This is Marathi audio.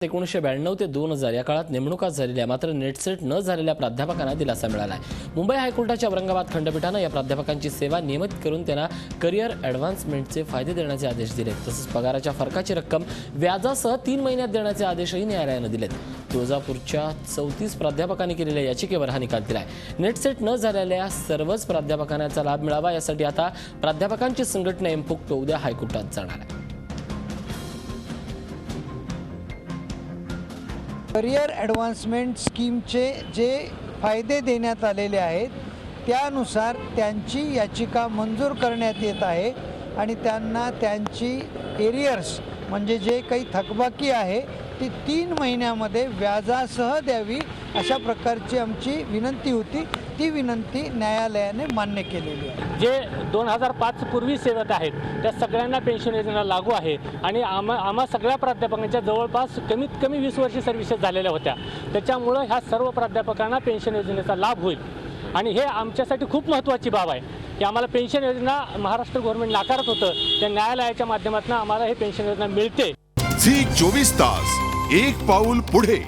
1992 ते 2000 या काळात नेमणुका झालेल्या मात्र नेटसेट न झालेल्या प्राध्यापकांना दिलासा मिळाला आहे। मुंबई हायकोर्टाच्या औरंगाबाद खंडपीठाने या प्राध्यापकांची सेवा नियमित करून त्यांना करिअर ॲडव्हान्समेंटचे फायदे देण्याचे आदेश दिले। तसेच पगाराच्या फरकाची रक्कम व्याजासह 3 महिन्यात देण्याचे आदेशही न्यायालयाने दिलेत। तुळजापूरच्या 34 प्राध्यापकांनी केलेल्या याचिकेवर हा निकाल दिलाय। नेटसेट न झालेल्या सर्वच प्राध्यापकांना याचा लाभ मिळावा यासाठी आता प्राध्यापकांची संघटना एमपुक्टो उद्या हायकोर्टात जाणार आहे। करिअर ॲडव्हान्समेंट स्कीमचे जे फायदे देण्यात आलेले आहेत त्यानुसार त्यांची याचिका मंजूर करण्यात येत आहे आणि त्यांना त्यांची एरियर्स म्हणजे जे काही थकबाकी आहे ती 3 महिन्यामध्ये व्याजासह द्यावी अशा प्रकारची आमची विनंती होती। ती विनंती न्यायालयाने मान्य केलेली आहे। जे 2005 पूर्वी सेवक आहेत त्या सगळ्यांना पेन्शन योजना लागू आहे आणि आम्हा सगळ्या प्राध्यापकांच्या जवळपास कमीत कमी 20 वर्ष सर्व्हिसेस झालेल्या होत्या। त्याच्यामुळे ह्या सर्व प्राध्यापकांना पेन्शन योजनेचा लाभ होईल आणि हे आमच्यासाठी खूप महत्त्वाची बाब आहे की आम्हाला पेन्शन योजना महाराष्ट्र गव्हर्नमेंट नाकारत होतं, त्या न्यायालयाच्या माध्यमातून आम्हाला हे पेन्शन योजना मिळते। झी 24 तास एक पाऊल पुढे।